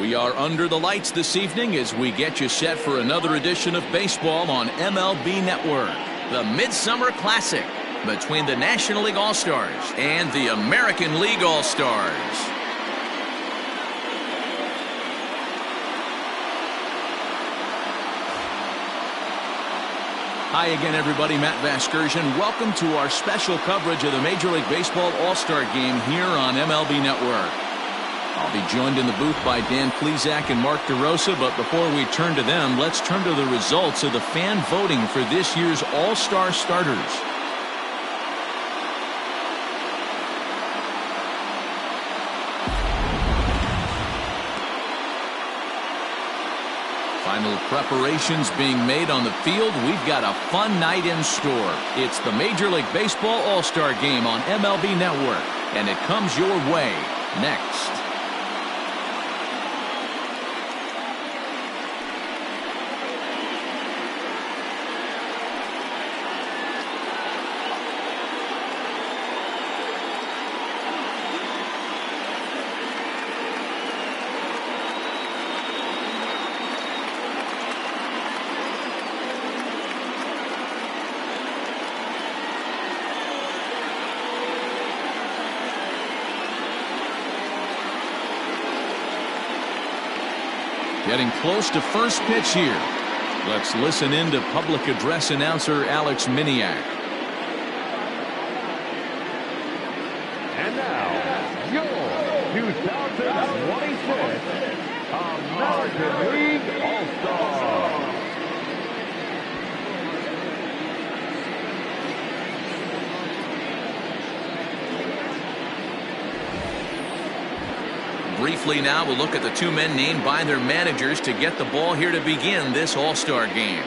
We are under the lights this evening as we get you set for another edition of baseball on MLB Network. The Midsummer Classic between the National League All-Stars and the American League All-Stars. Hi again, everybody. Matt Vasgersian. Welcome to our special coverage of the Major League Baseball All-Star Game here on MLB Network. I'll be joined in the booth by Dan Plesac and Mark DeRosa, but before we turn to them, let's turn to the results of the fan voting for this year's All-Star starters. Final preparations being made on the field. We've got a fun night in store. It's the Major League Baseball All-Star Game on MLB Network, and it comes your way next. Getting close to first pitch here. Let's listen in to public address announcer Alex Miniak. And now, your 2026 American League All-Star. Briefly now, we'll look at the two men named by their managers to get the ball here to begin this All-Star Game.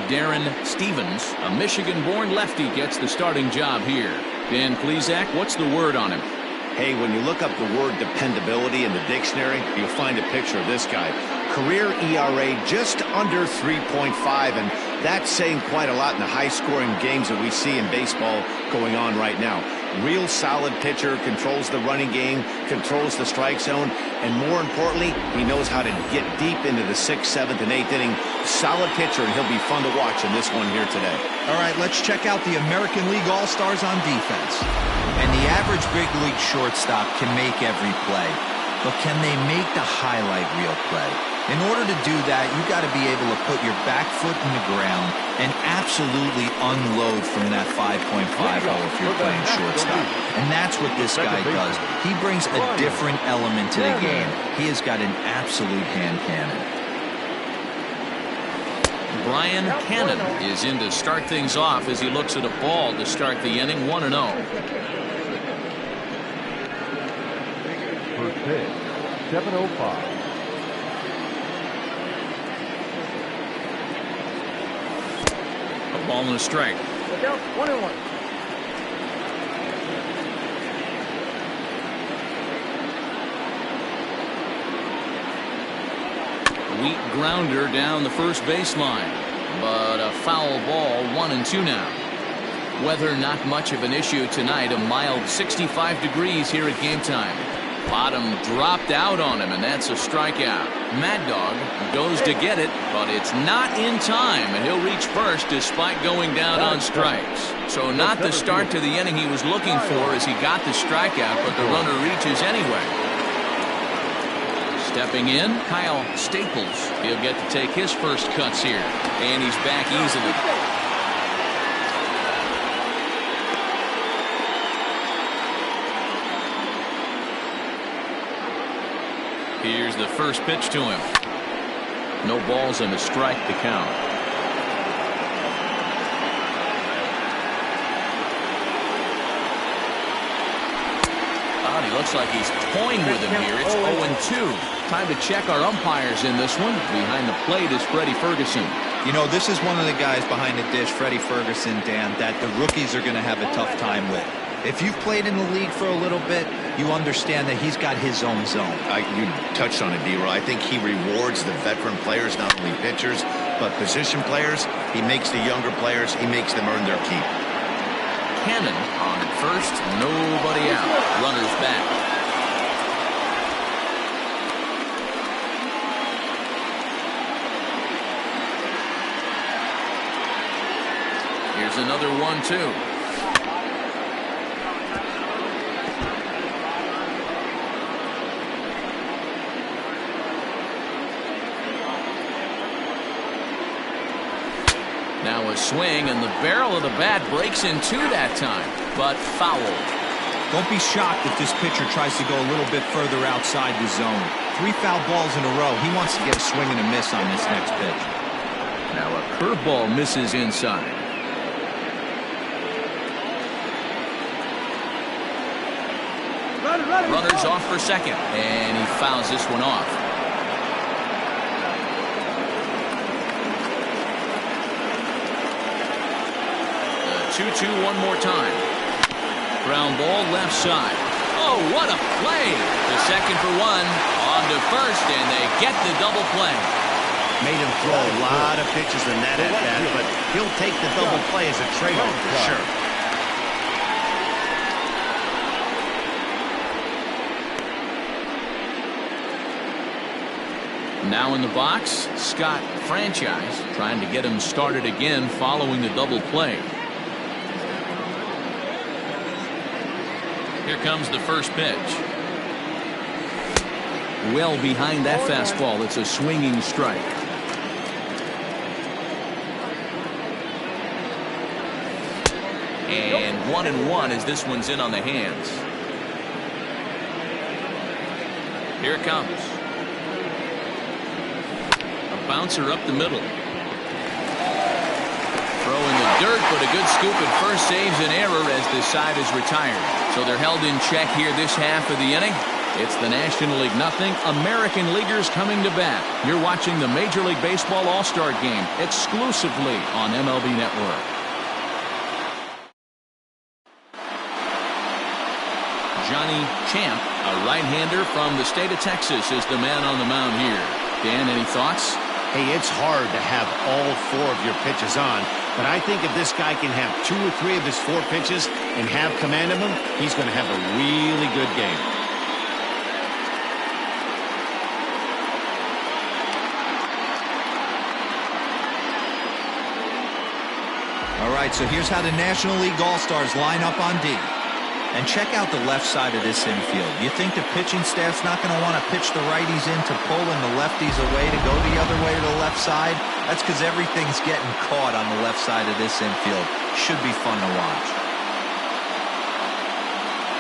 Darren Stevens, a Michigan-born lefty, gets the starting job here. Dan Plesac, what's the word on him? Hey, when you look up the word dependability in the dictionary, you'll find a picture of this guy. Career ERA just under 3.5, and that's saying quite a lot in the high-scoring games that we see in baseball going on right now. Real solid pitcher, controls the running game, controls the strike zone, and more importantly, he knows how to get deep into the 6th, 7th, and 8th inning. Solid pitcher, and he'll be fun to watch in this one here today. All right, let's check out the American League All-Stars on defense. And the average big league shortstop can make every play, but can they make the highlight reel play? In order to do that, you got to be able to put your back foot in the ground and absolutely unload from that 5.5 hole if you're playing shortstop. And that's what this guy does. He brings a different element to the game. He has got an absolute hand cannon. Brian Cannon is in to start things off as he looks at a ball to start the inning, 1-0. First pitch, 7:05. A ball and a strike. Look out, 1-1. Weak grounder down the first baseline, but a foul ball, 1-2 now. Weather not much of an issue tonight. A mild 65 degrees here at game time. Bottom dropped out on him, and that's a strikeout. Mad Dog goes to get it, but it's not in time, and he'll reach first despite going down on strikes. So not the start to the inning he was looking for as he got the strikeout, but the runner reaches anyway. Stepping in, Kyle Staples. He'll get to take his first cuts here, and he's back easily. Here's the first pitch to him. No balls and a strike to count. He looks like he's toying with him here. It's 0-2. Time to check our umpires in this one. Behind the plate is Freddie Ferguson. You know, this is one of the guys behind the dish, Freddie Ferguson, Dan, that the rookies are going to have a tough time with. If you've played in the league for a little bit, you understand that he's got his own zone. You touched on it, D-Roy. I think he rewards the veteran players, not only pitchers, but position players. He makes the younger players, he makes them earn their keep. Cannon on first, nobody out. Runners back. Here's another 1-2. Now a swing, and the barrel of the bat breaks in two that time, but fouled. Don't be shocked if this pitcher tries to go a little bit further outside the zone. 3 foul balls in a row. He wants to get a swing and a miss on this next pitch. Now a curveball misses inside. Runners off for second, and he fouls this one off. The 2-2 one more time. Ground ball left side. Oh, what a play! The second for one, on to first, and they get the double play. Made him throw a lot of pitches in that at-bat, but he'll take the double play as a trade-off for sure. Now in the box, Scott Franchise trying to get him started again following the double play. Here comes the first pitch. Well behind that fastball. It's a swinging strike. And 1-1 as this one's in on the hands. Here it comes. Bouncer up the middle. Throw in the dirt, but a good scoop at first saves an error as this side is retired. So they're held in check here this half of the inning. It's the National League 0. American Leaguers coming to bat. You're watching the Major League Baseball All Star Game exclusively on MLB Network. Johnny Champ, a right-hander from the state of Texas, is the man on the mound here. Dan, any thoughts? Hey, it's hard to have all 4 of your pitches on, but I think if this guy can have 2 or 3 of his 4 pitches and have command of them, he's going to have a really good game. All right, so here's how the National League All-Stars line up on D. And check out the left side of this infield. You think the pitching staff's not going to want to pitch the righties in to pull and the lefties away to go the other way to the left side? That's because everything's getting caught on the left side of this infield. Should be fun to watch.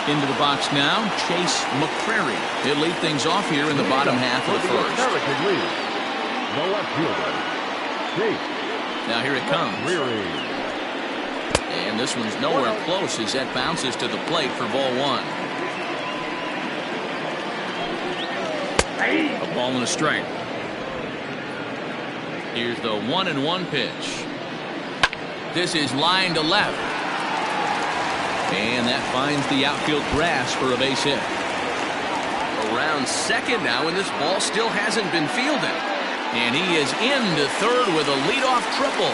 Into the box now, Chase McCrary. He'll lead things off here in the bottom half of the first. American League, the left fielder, Chase. Now here it comes. And this one's nowhere close as that bounces to the plate for ball 1. A ball and a strike. Here's the 1-1 pitch. This is line to left. And that finds the outfield grass for a base hit. Around second now, and this ball still hasn't been fielded. And he is into third with a leadoff triple.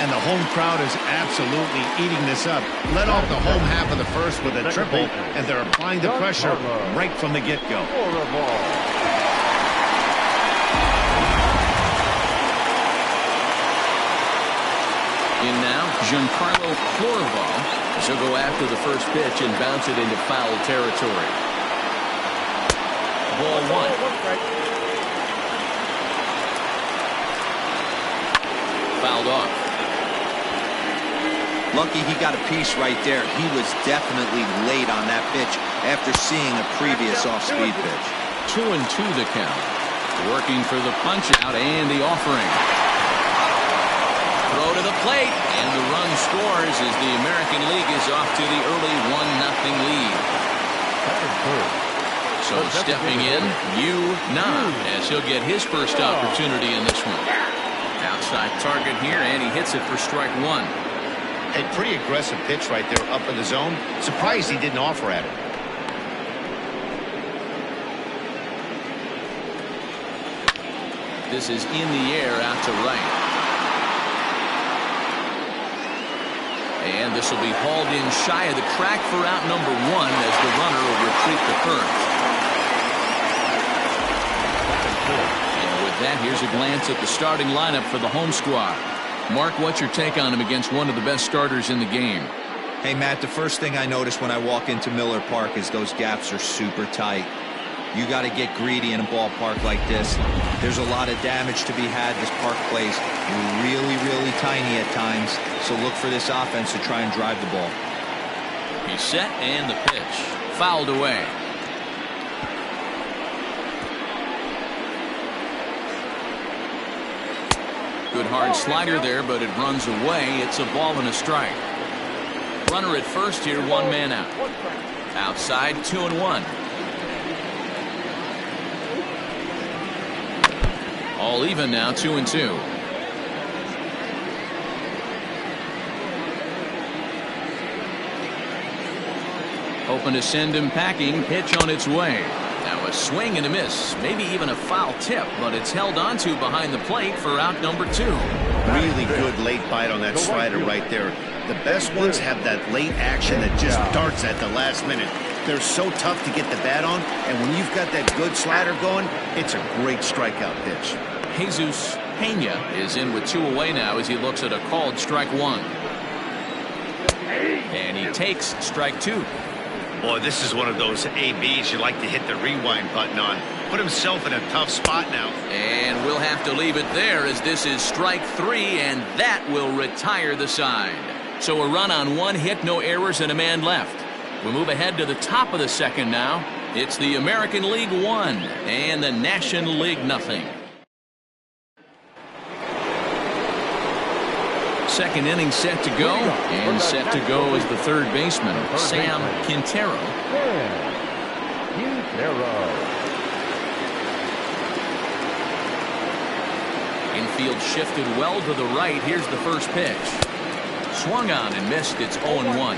And the home crowd is absolutely eating this up. Led off the home half of the first with a triple, and they're applying the pressure right from the get-go. In now, Giancarlo Florival. She'll go after the first pitch and bounce it into foul territory. Ball 1. Fouled off. Lucky he got a piece right there. He was definitely late on that pitch after seeing a previous off-speed pitch. 2-2 the count. Working for the punch-out and the offering. Throw to the plate, and the run scores as the American League is off to the early 1-0 lead. So stepping in, Yu Na, as he'll get his first opportunity in this one. Outside target here, and he hits it for strike 1. A pretty aggressive pitch right there up in the zone. Surprised he didn't offer at it. This is in the air out to right. And this will be hauled in shy of the track for out number 1 as the runner will retreat to first. And with that, here's a glance at the starting lineup for the home squad. Mark, what's your take on him against one of the best starters in the game? Hey, Matt, the first thing I notice when I walk into Miller Park is those gaps are super tight. You got to get greedy in a ballpark like this. There's a lot of damage to be had. This park plays really, really tiny at times, so look for this offense to try and drive the ball. He's set, and the pitch. Fouled away. Good hard slider there, but it runs away. It's a ball and a strike. Runner at first here, 1 man out. Outside, 2-1. All even now, 2-2. Hoping to send him packing. Pitch on its way. Now a swing and a miss. Maybe even a foul tip, but it's held onto behind the plate for out number 2. Really good late bite on that slider right there. The best ones have that late action that just darts at the last minute. They're so tough to get the bat on, and when you've got that good slider going, it's a great strikeout pitch. Jesus Pena is in with 2 away now as he looks at a called strike 1. And he takes strike 2. Boy, this is one of those ABs you like to hit the rewind button on. Put himself in a tough spot now. And we'll have to leave it there as this is strike 3, and that will retire the side. So a run on 1 hit, no errors, and a man left. We move ahead to the top of the second now. It's the American League 1 and the National League nothing. Second inning set to go, and set to go is the third baseman, Sam Quintero. Infield shifted well to the right. Here's the first pitch. Swung on and missed. It's 0-1.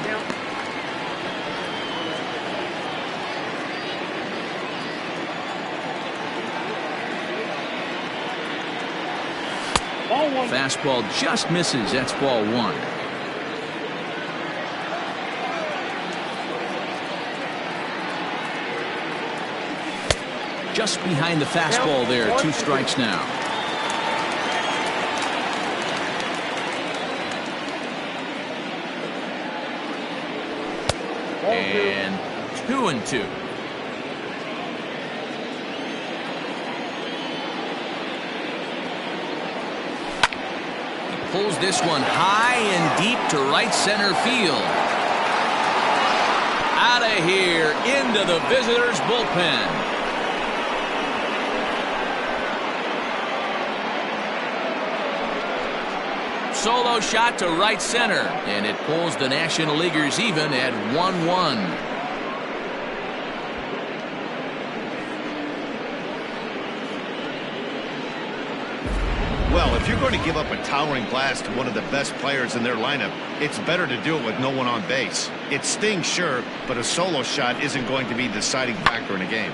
Fastball just misses. That's ball 1. Just behind the fastball there. 2 strikes now. And 2-2. Pulls this one high and deep to right center field. Out of here into the visitors' bullpen. Solo shot to right center, and it pulls the National Leaguers even at 1-1. Well, if you're going to give up a towering blast to one of the best players in their lineup, it's better to do it with no one on base. It stings, sure, but a solo shot isn't going to be the deciding factor in a game.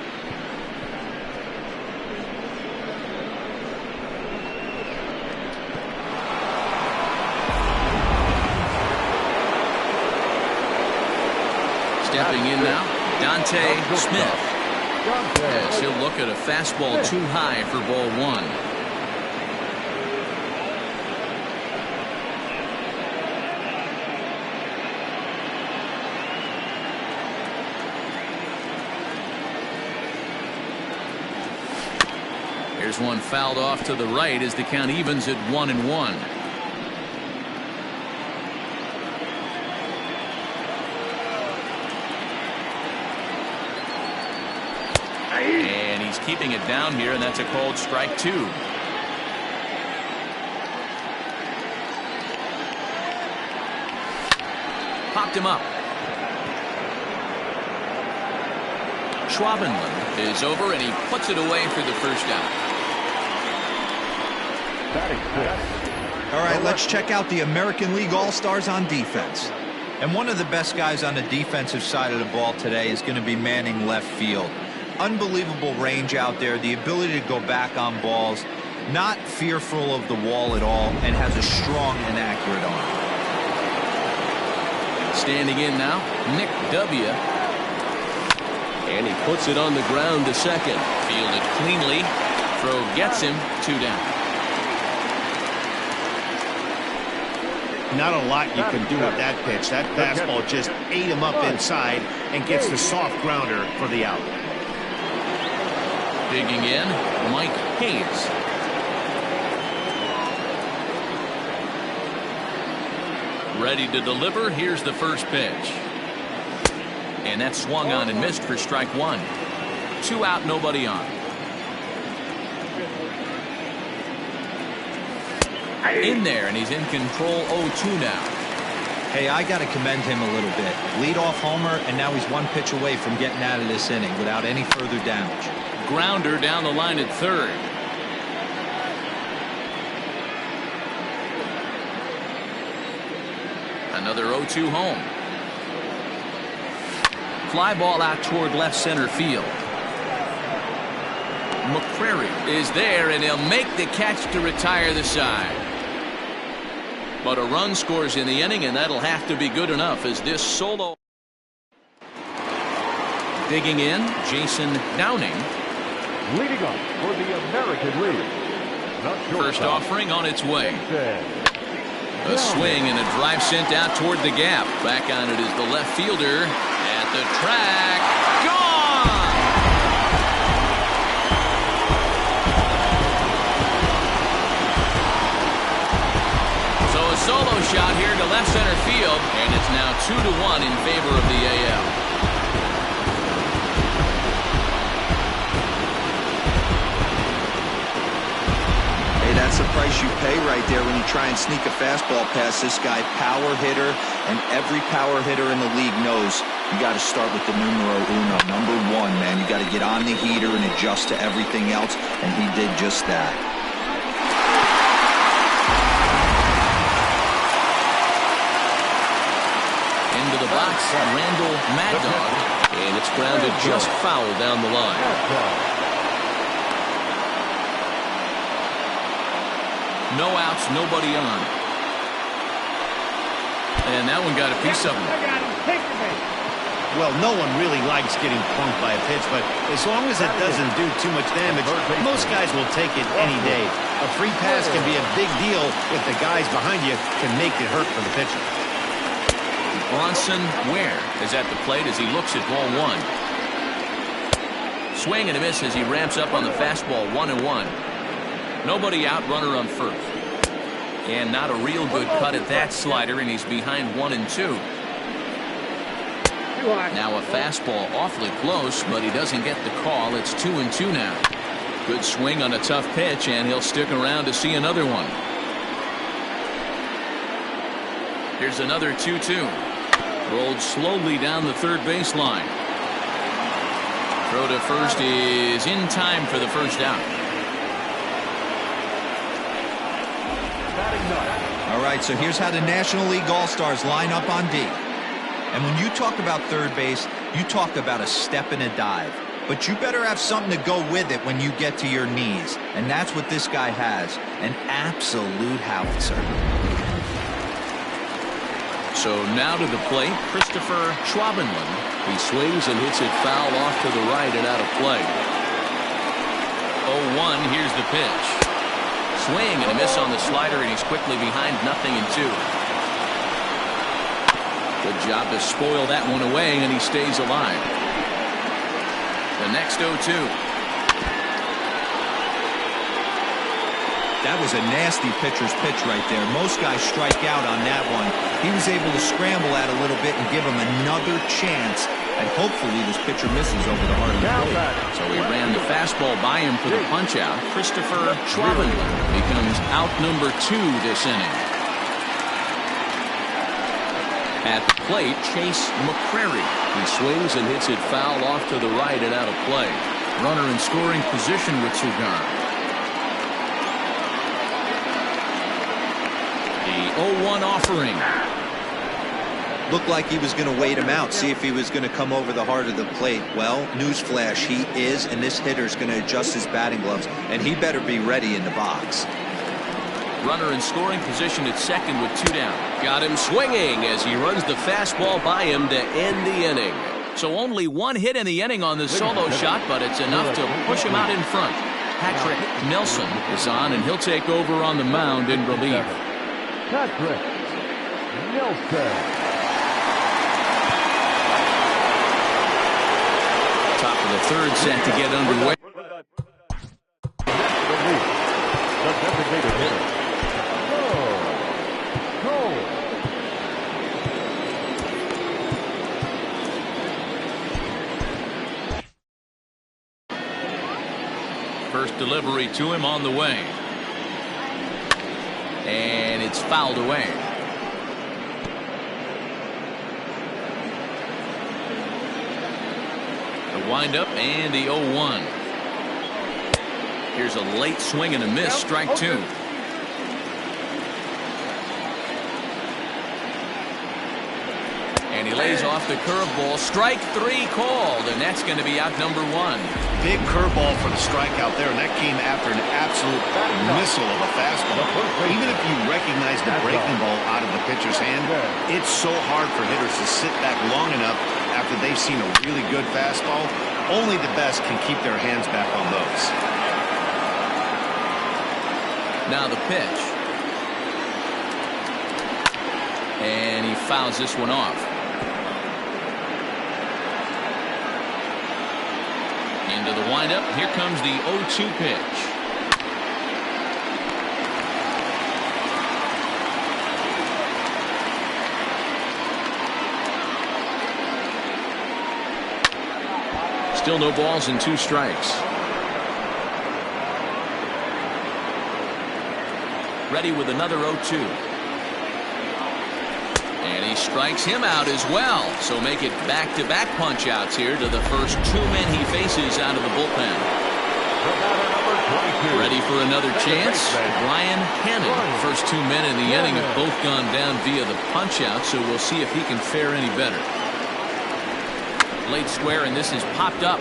Stepping in now, Dante Smith. Yes, he'll look at a fastball too high for ball 1. Here's one fouled off to the right as the count evens at 1-1. And he's keeping it down here, and that's a called strike 2. Popped him up. Schwabenland is over, and he puts it away for the first out. All right, let's check out the American League All Stars on defense. And one of the best guys on the defensive side of the ball today is going to be manning left field. Unbelievable range out there, the ability to go back on balls, not fearful of the wall at all, and has a strong and accurate arm. Standing in now, Nick W. And he puts it on the ground to second. Fielded cleanly. Throw gets him. 2 down. Not a lot you can do with that pitch. That fastball just ate him up inside and gets the soft grounder for the out. Digging in, Mike Hayes. Ready to deliver. Here's the first pitch. And that swung on and missed for strike 1. 2 out, nobody on. In there, and he's in control. 0-2 now. Hey, I got to commend him a little bit. Leadoff homer, and now he's 1 pitch away from getting out of this inning without any further damage. Grounder down the line at third. Another 0-2 home. Fly ball out toward left center field. McCrary is there, and he'll make the catch to retire the side. But a run scores in the inning, and that'll have to be good enough as this solo. Digging in, Jason Downing. Leading up for the American League. First offering on its way. A swing and a drive sent out toward the gap. Back on it is the left fielder at the track. Gone! So a solo shot here to left center field, and it's now 2-1 in favor of the AL. That's the price you pay right there when you try and sneak a fastball past this guy. Power hitter, and every power hitter in the league knows you got to start with the numero uno, number 1, man. You got to get on the heater and adjust to everything else, and he did just that. Into the box, Randall Mad Dog, and it's grounded just foul down the line. No outs, nobody on. And that one got a piece of him. Well, no one really likes getting punked by a pitch, but as long as it doesn't do too much damage, most guys will take it any day. A free pass can be a big deal if the guys behind you can make it hurt for the pitcher. Bronson Ware is at the plate as he looks at ball 1. Swing and a miss as he ramps up on the fastball. 1-1. Nobody out, runner on first. And not a real good cut at that slider, and he's behind 1-2. Now a fastball awfully close, but he doesn't get the call. It's 2-2 now. Good swing on a tough pitch, and he'll stick around to see another one. Here's another 2-2. Rolled slowly down the third baseline. Throw to first is in time for the first out. All right, so here's how the National League All-Stars line up on D. And when you talk about third base, you talk about a step and a dive. But you better have something to go with it when you get to your knees. And that's what this guy has, an absolute howitzer. So now to the plate, Christopher Schwabenland. He swings and hits it foul off to the right and out of play. 0-1, here's the pitch. Swing and a miss on the slider, and he's quickly behind 0-2. Good job to spoil that one away, and he stays alive. The next 0-2. That was a nasty pitcher's pitch right there. Most guys strike out on that one. He was able to scramble at a little bit and give him another chance. And hopefully this pitcher misses over the heart of the plate. So he ran the fastball by him for the punch-out. Christopher Schwabenland becomes out number 2 this inning. At the plate, Chase McCrary. He swings and hits it foul off to the right and out of play. Runner in scoring position with Sugar. The 0-1 offering. Looked like he was going to wait him out, see if he was going to come over the heart of the plate. Well, newsflash, he is, and this hitter's going to adjust his batting gloves, and he better be ready in the box. Runner in scoring position at second with 2 down. Got him swinging as he runs the fastball by him to end the inning. So only 1 hit in the inning on this solo shot, but it's enough to push him out in front. Patrick Nelson is on, and he'll take over on the mound in relief. Patrick Nelson. Top of the third set to get underway. The designated hitter. Cole. First delivery to him on the way. And it's fouled away. The windup and the 0-1. Here's a late swing and a miss, strike 2. And he lays off the curveball. Strike 3 called, and that's going to be out number 1. Big curveball for the strikeout there, and that came after an absolute missile of a fastball. Even if you recognize the breaking ball out of the pitcher's hand, it's so hard for hitters to sit back long enough after they've seen a really good fastball. Only the best can keep their hands back on those. Now the pitch. And he fouls this one off. Into the windup. Here comes the 0-2 pitch. Still no balls and 2 strikes. Ready with another 0-2. And he strikes him out as well. So make it back-to-back punch-outs here to the first 2 men he faces out of the bullpen. Ready for another chance. Brian Hannon. First 2 men in the inning have both gone down via the punch-out, so we'll see if he can fare any better. Late square, and this is popped up.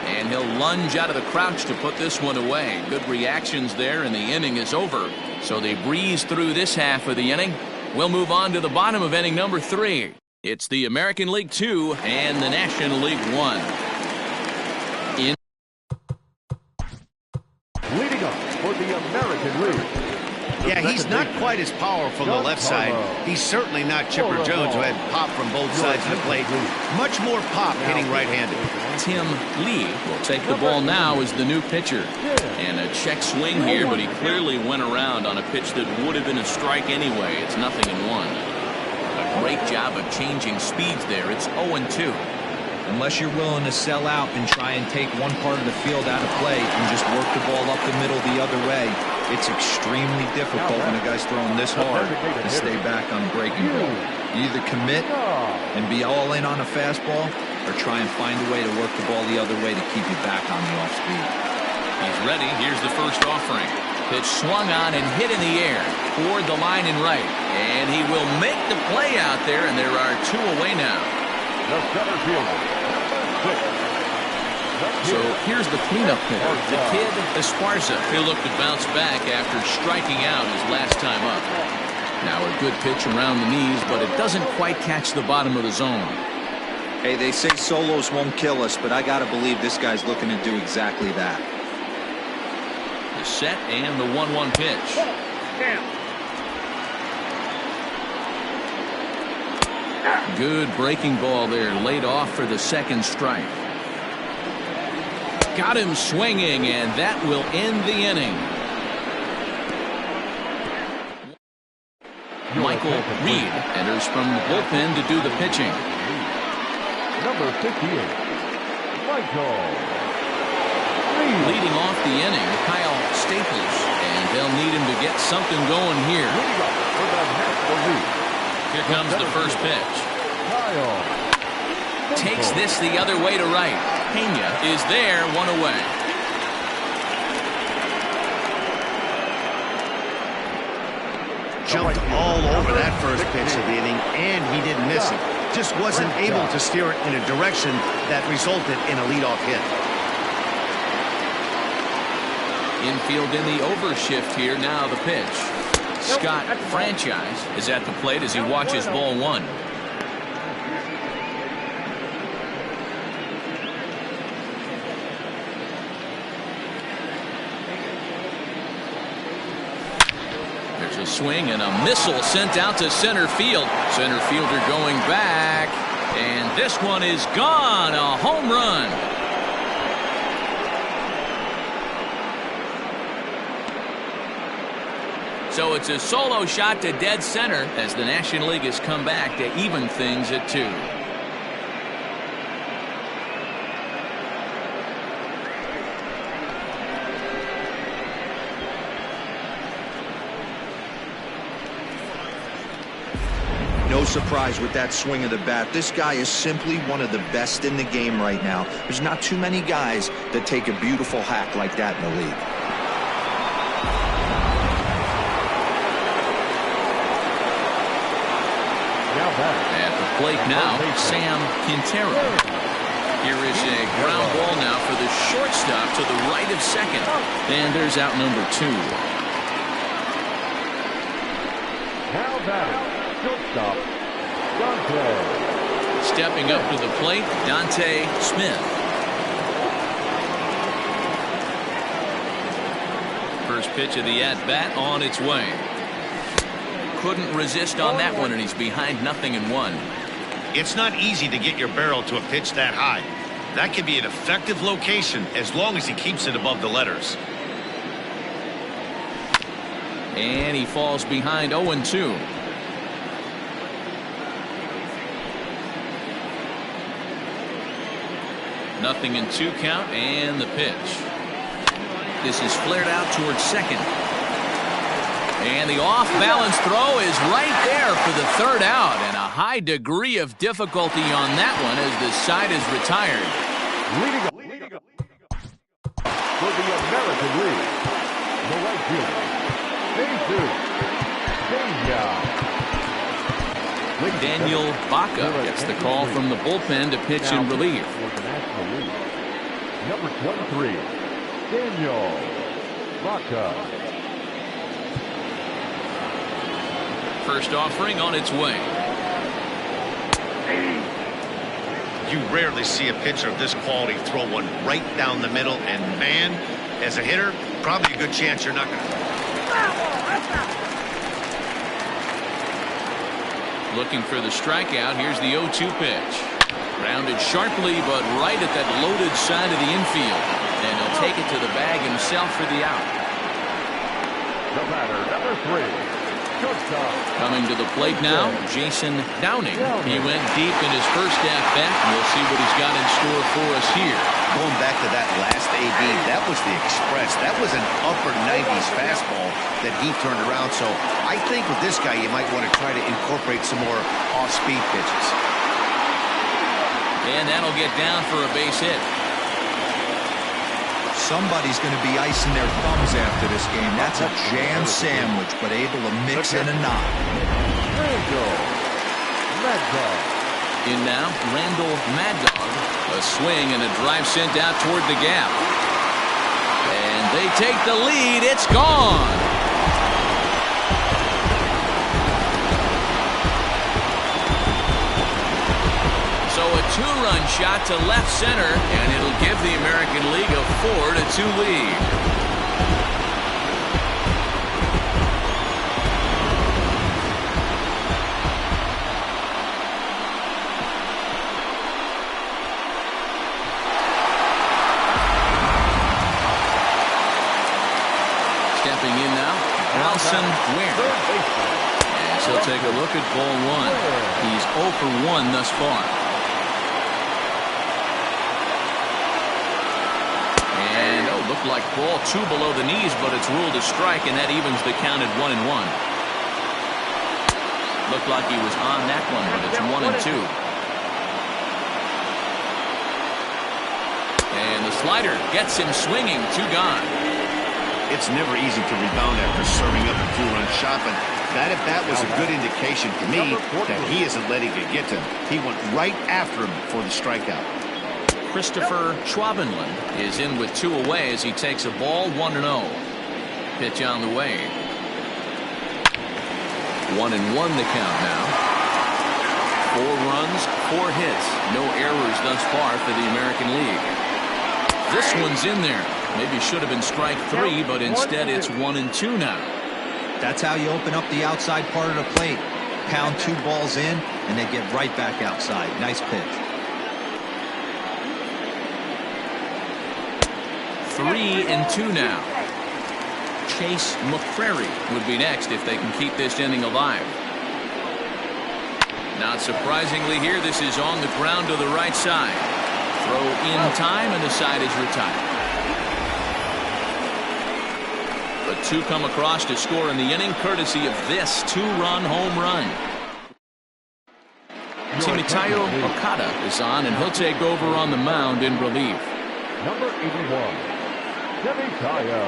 And he'll lunge out of the crouch to put this one away. Good reactions there, and the inning is over. So they breeze through this half of the inning. We'll move on to the bottom of inning number 3. It's the American League 2 and the National League 1. Leading up for the American League. Yeah, he's not quite as powerful on the left side. He's certainly not Chipper Jones, who had pop from both sides of the plate. Much more pop hitting right-handed. Tim Lee will take the ball now as the new pitcher. And a check swing here, but he clearly went around on a pitch that would have been a strike anyway. It's 0-1. A great job of changing speeds there. It's 0-2. Unless you're willing to sell out and try and take one part of the field out of play and just work the ball up the middle the other way, it's extremely difficult when a guy's throwing this hard to stay back on a breaking ball. You either commit and be all in on a fastball or try and find a way to work the ball the other way to keep you back on the off speed. He's ready. Here's the first offering. Pitch swung on and hit in the air toward the line and right. And he will make the play out there, and there are 2 away now. The center fielder. So here's the cleanup hitter, the kid Esparza. He'll look to bounce back after striking out his last time up. Now a good pitch around the knees, but it doesn't quite catch the bottom of the zone. Hey, they say solos won't kill us, but I gotta believe this guy's looking to do exactly that. The set and the 1-1 pitch. Good breaking ball there, laid off for the second strike. Got him swinging, and that will end the inning. Michael Reed enters from the bullpen to do the pitching. Number 58, Michael Reed. Leading off the inning, Kyle Staples, and they'll need him to get something going here. Here comes the first pitch. Takes this the other way to right. Pena is there, 1 away. Jumped all over that first pitch of the inning, and he didn't miss it. Just wasn't able to steer it in a direction that resulted in a leadoff hit. Infield in the overshift here. Now the pitch. Scott Franchise is at the plate as he watches ball one. There's a swing and a missile sent out to center field. Center fielder going back. And this one is gone. A home run. So it's a solo shot to dead center as the National League has come back to even things at 2. No surprise with that swing of the bat. This guy is simply one of the best in the game right now. There's not too many guys that take a beautiful hack like that in the league. At the plate now, Sam Quintero. Here is a ground ball now for the shortstop to the right of second. And there's out number 2. Now batting, shortstop, Dante. Stepping up to the plate, Dante Smith. First pitch of the at-bat on its way. Couldn't resist on that one, and he's behind 0-1. It's not easy to get your barrel to a pitch that high. That can be an effective location as long as he keeps it above the letters. And he falls behind 0-2. Nothing in 2 count, and the pitch. This is flared out towards second. And the off-balance throw is right there for the 3rd out, and a high degree of difficulty on that one as the side is retired. Leading up for the American League, the right fielder, Daniel Baca gets the call from the bullpen to pitch in relief. Number 23, Daniel Baca. First offering on its way. You rarely see a pitcher of this quality throw one right down the middle, and man, as a hitter, probably a good chance you're not going to. Looking for the strikeout. Here's the 0-2 pitch. Rounded sharply, but right at that loaded side of the infield. And he'll take it to the bag himself for the out. The batter, number 3. Coming to the plate now, Jason Downing. He went deep in his first at-bat, and we'll see what he's got in store for us here. Going back to that last AB, that was the express. That was an upper 90s fastball that he turned around. So I think with this guy, you might want to try to incorporate some more off-speed pitches. And that'll get down for a base hit. Somebody's going to be icing their thumbs after this game. That's a jam sandwich, but able to mix in a knock. In now, Randall Mad Dog. A swing and a drive sent out toward the gap. And they take the lead. It's gone. So a 2-run shot to left center, and it'll give the American League a 4-2 lead. Stepping in now, Nelson Ware. As he'll take a look at ball 1. He's 0 for 1 thus far. Looked like ball 2 below the knees, but it's ruled a strike, and that evens the count at 1-1. Looked like he was on that one, but it's 1-2. And the slider gets him swinging. 2 gone. It's never easy to rebound after serving up a 2-run shot, but that at-bat was a good indication to me that he isn't letting it get to him. He went right after him for the strikeout. Christopher Schwabenland is in with 2 away as he takes a ball 1-0. Pitch on the way. 1-1 the count now. 4 runs, 4 hits, no errors thus far for the American League. This one's in there. Maybe should have been strike 3, but instead it's 1-2 now. That's how you open up the outside part of the plate. Pound 2 balls in, and they get right back outside. Nice pitch. 3-2 now. Chase McCrary would be next if they can keep this inning alive. Not surprisingly here, this is on the ground to the right side. Throw in time, and the side is retired. But 2 come across to score in the inning, courtesy of this 2-run home run. Timoteo Okada is on, and he'll take over on the mound in relief. Number 81, Timoteo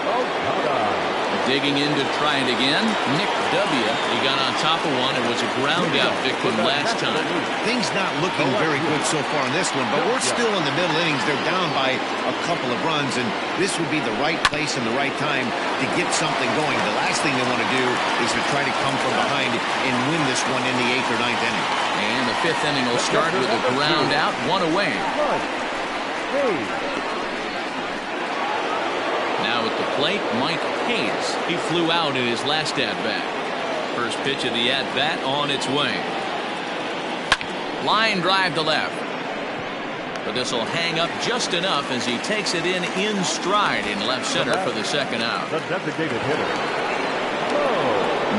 Okada. Digging in to try it again. Nick W. He got on top of one and was a ground out victim last time. Things not looking very good so far in this one, but we're still in the middle innings. They're down by a couple of runs, and this would be the right place and the right time to get something going. The last thing they want to do is to try to come from behind and win this one in the 8th or 9th inning. And the 5th inning will start with a ground out, 1 away. Now at the plate, Mike Hayes. He flew out in his last at-bat. First pitch of the at-bat on its way. Line drive to left. But this will hang up just enough as he takes it in stride in left center for the 2nd out. The designated hitter.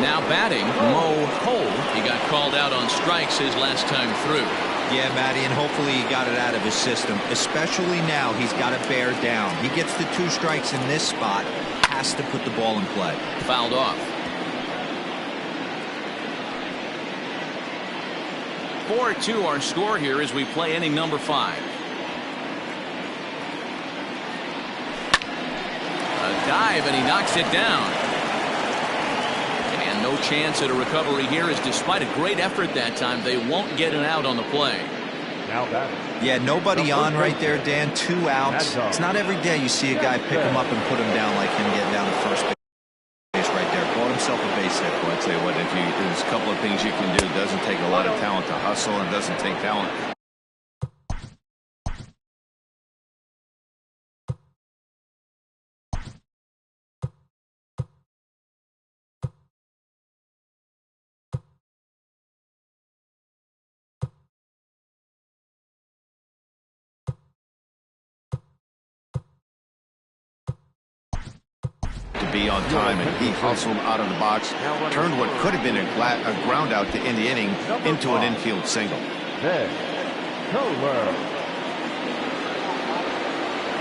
Now batting, Mo Cole. He got called out on strikes his last time through. Yeah, Matty, and hopefully he got it out of his system. Especially now, he's got to bear down. He gets the 2 strikes in this spot, has to put the ball in play. Fouled off. 4-2 our score here as we play inning number 5. A dive, and he knocks it down. And no chance at a recovery here, as despite a great effort that time, they won't get an out on the play. Now that. Yeah, nobody on right there, Dan. 2 outs. It's not every day you see a guy pick him up and put him down like him getting down to first base right there. Bought himself a base hit. Well, I tell you what, there's a couple of things you can do. It doesn't take a lot of talent to hustle, and doesn't take talent. To be on time, and he hustled out of the box, turned what could have been a ground out to end the inning into an infield single.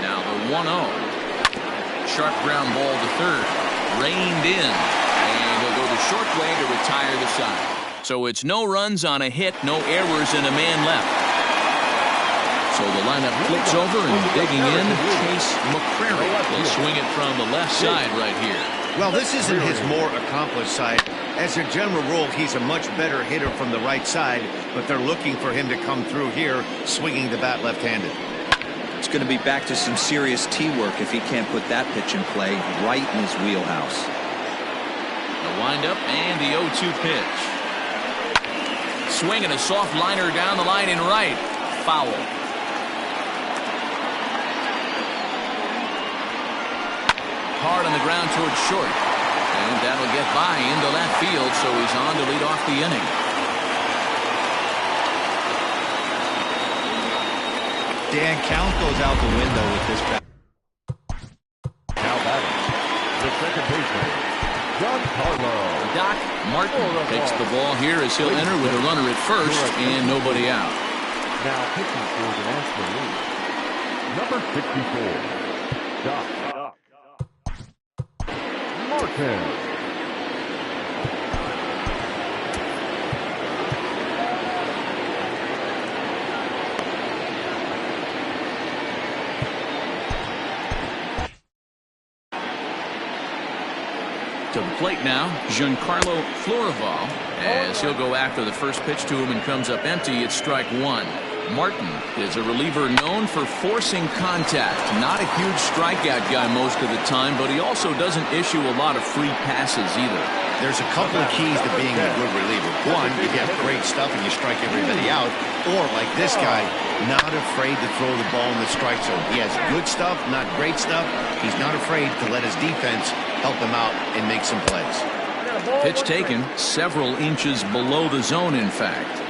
Now the 1-0. Sharp ground ball to third. Reined in. And he'll go the short way to retire the side. So it's no runs on a hit, no errors, and a man left. So the lineup flips over, and digging in, Chase McCrary will swing it from the left side right here. Well, this isn't his more accomplished side. As a general rule, he's a much better hitter from the right side, but they're looking for him to come through here, swinging the bat left-handed. It's going to be back to some serious tee work if he can't put that pitch in play right in his wheelhouse. The windup and the 0-2 pitch. Swinging a soft liner down the line in right. Foul. Hard on the ground towards short. And that'll get by into left field, so he's on to lead off the inning. Dan, count goes out the window with this bat. Now batting, the second baseman, Giancarlo. Doc Martin takes the ball here as he'll enter with a runner at first and nobody out. Now pitching for the National League, number 64, Doc Martin. To the plate now, Giancarlo Florival, as he'll go after the first pitch to him and comes up empty. It's strike 1. Martin is a reliever known for forcing contact. Not a huge strikeout guy most of the time, but he also doesn't issue a lot of free passes either. There's a couple of keys to being a good reliever. One, you have great stuff and you strike everybody out. Or, like this guy, not afraid to throw the ball in the strike zone. He has good stuff, not great stuff. He's not afraid to let his defense help him out and make some plays. Pitch taken several inches below the zone, in fact.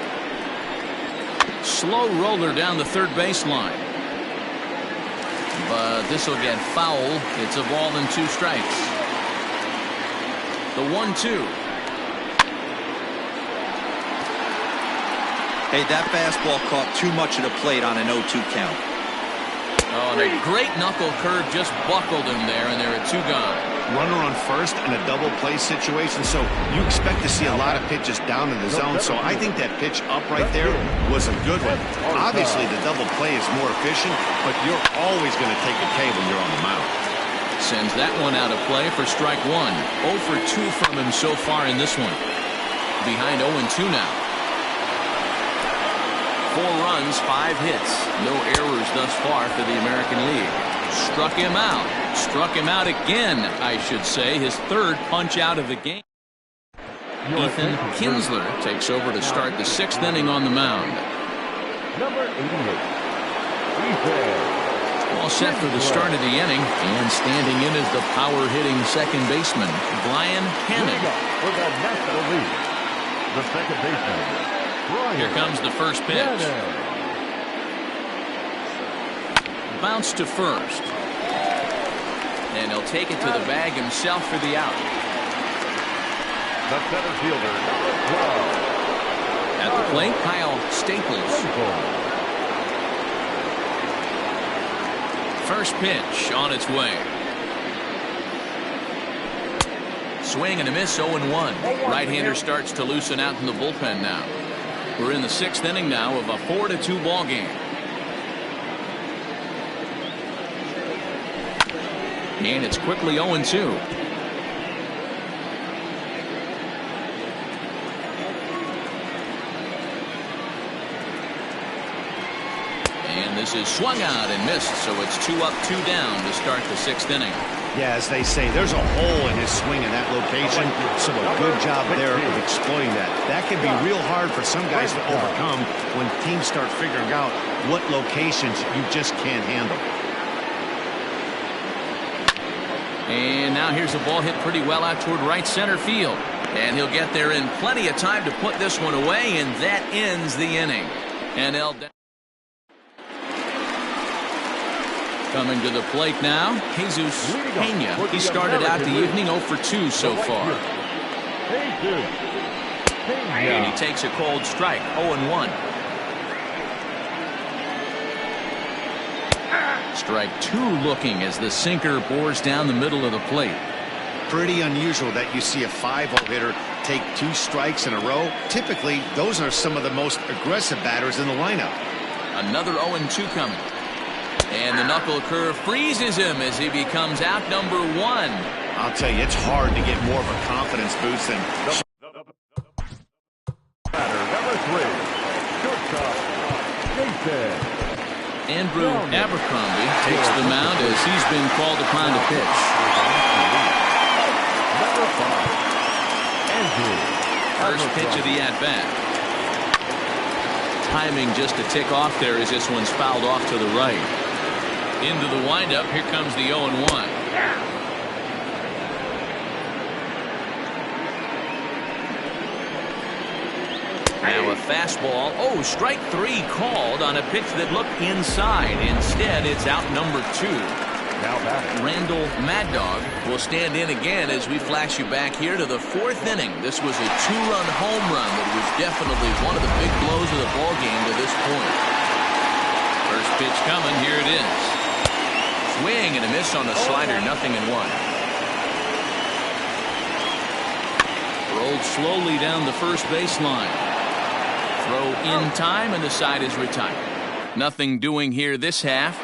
Slow roller down the third baseline. But this will get foul. It's a ball and 2 strikes. The 1-2. Hey, that fastball caught too much of the plate on an 0-2 count. Oh, and a great knuckle curve just buckled him there, and there are 2 gone. Runner on first in a double play situation, so you expect to see a lot of pitches down in the zone. So I think that pitch up right there was a good one. Obviously, the double play is more efficient, but you're always going to take a K when you're on the mound. Sends that one out of play for strike 1. 0 for 2 from him so far in this one. Behind 0-2 now. 4 runs, 5 hits. No errors thus far for the American League. Struck him out. Struck him out again, I should say. His 3rd punch out of the game. Ethan Kinsler takes over to start the 6th inning on the mound. Number 88. Ethan. All set for the start of the inning, and standing in is the power-hitting second baseman, Brian Hannon. For the National League, the second baseman, Brian. Here comes the first pitch. Bounce to first. And he'll take it to the bag himself for the out. The center fielder, number 12. At the plate, Kyle Staples. First pitch on its way. Swing and a miss, 0-1. Right-hander starts to loosen out in the bullpen now. We're in the 6th inning now of a 4-2 ball game. And it's quickly 0-2. This is swung out and missed, so it's 2 up, 2 down to start the 6th inning. Yeah, as they say, there's a hole in his swing in that location, so a good job there of exploiting that. That can be real hard for some guys to overcome when teams start figuring out what locations you just can't handle. And now here's a ball hit pretty well out toward right center field. And he'll get there in plenty of time to put this one away, and that ends the inning. And coming to the plate now, Jesus Pena. He started out the evening 0 for 2 so far. And he takes a cold strike, 0-1. Strike 2 looking as the sinker bores down the middle of the plate. Pretty unusual that you see a 5-0 hitter take 2 strikes in a row. Typically, those are some of the most aggressive batters in the lineup. Another 0-2 coming. And the knuckle curve freezes him as he becomes out number 1. I'll tell you, it's hard to get more of a confidence boost than... Number 3, shortstop, Jason. Andrew Abercrombie takes the mound as he's been called upon to pitch. Number 5, Andrew. First pitch of the at-bat. Timing just a tick off there as this one's fouled off to the right. Into the windup, here comes the 0-1. Now a fastball. Oh, strike 3 called on a pitch that looked inside. Instead, it's out number 2. Now Randall Mad Dog will stand in again as we flash you back here to the 4th inning. This was a 2-run home run that was definitely one of the big blows of the ball game to this point. First pitch coming. Here it is. Swing and a miss on a slider, 0-1. Rolled slowly down the first baseline. Throw in time, and the side is retired. Nothing doing here this half.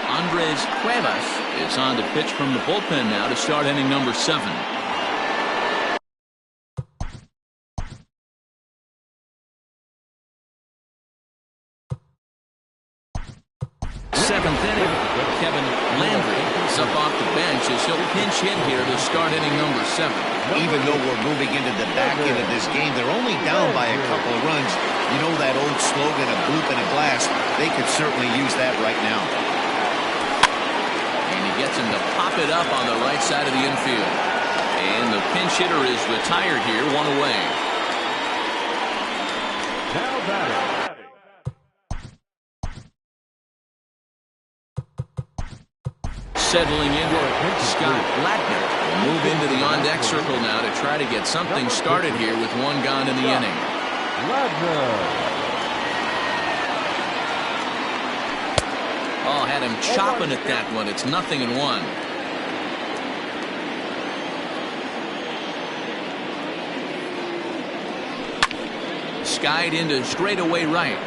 Andres Cuevas is on to pitch from the bullpen now to start inning number 7. inning, Kevin Landry is up off the bench as he'll pinch hit here to start inning number 7. Even though we're moving into the back end of this game, they're only down by a couple of runs. You know that old slogan, a bloop in a glass? They could certainly use that right now. And he gets him to pop it up on the right side of the infield. And the pinch hitter is retired here, 1 away. Now batting. Settling in, Scott Latner will move into the on-deck circle now to try to get something started here with 1 gone in the inning. Oh, had him chopping at that one. It's 0-1. Skied into straightaway right.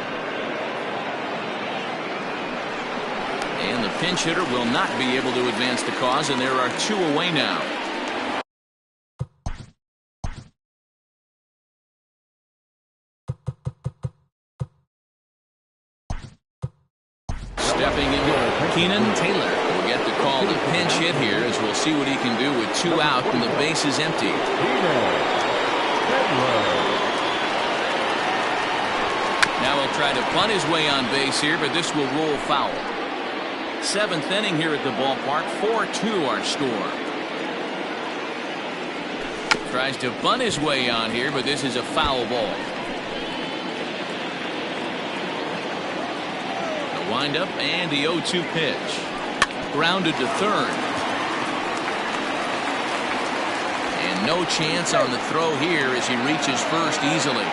And the pinch hitter will not be able to advance the cause, and there are 2 away now. Stepping in, Keenan Taylor will get the call to pinch hit here, as we'll see what he can do with 2 out and the base is empty. Now he'll try to bunt his way on base here, but this will roll foul. 7th inning here at the ballpark. 4-2 our score. Tries to bunt his way on here, but this is a foul ball. The windup and the 0-2 pitch. Grounded to third. And no chance on the throw here as he reaches first easily.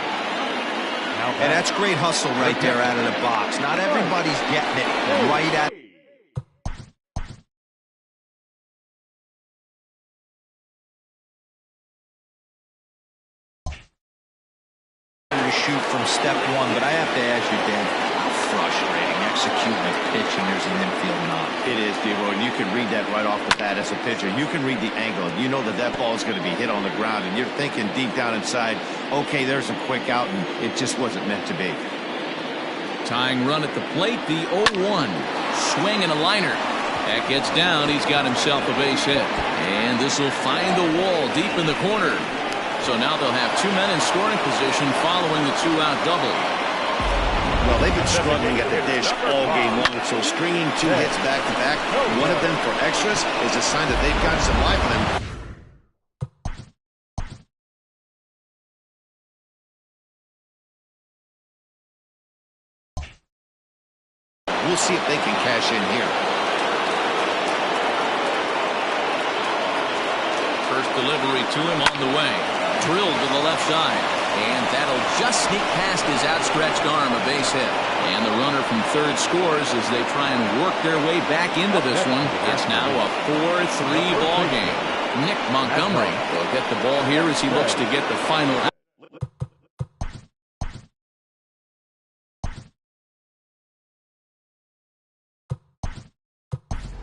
And that's great hustle right there out of the box. Not everybody's getting it right at to shoot from step 1, but I have to ask you, Dan, how frustrating executing a pitch and there's an infield knock. It is, D-Roy, and you can read that right off the bat as a pitcher. You can read the angle. You know that that ball is going to be hit on the ground, and you're thinking deep down inside, okay, there's a quick out, and it just wasn't meant to be. Tying run at the plate, the 0-1. Swing and a liner. That gets down. He's got himself a base hit. And this will find the wall deep in the corner. So now they'll have 2 men in scoring position following the 2-out double. Well, they've been struggling at the dish all game long, so stringing 2 hits back-to-back, one of them for extras, is a sign that they've got some life in them. We'll see if they can cash in here. First delivery to him on the way. Drilled to the left side. And that'll just sneak past his outstretched arm, a base hit. And the runner from third scores as they try and work their way back into this one. It's now a 4-3 ball game. Nick Montgomery will get the ball here as he looks to get the final out.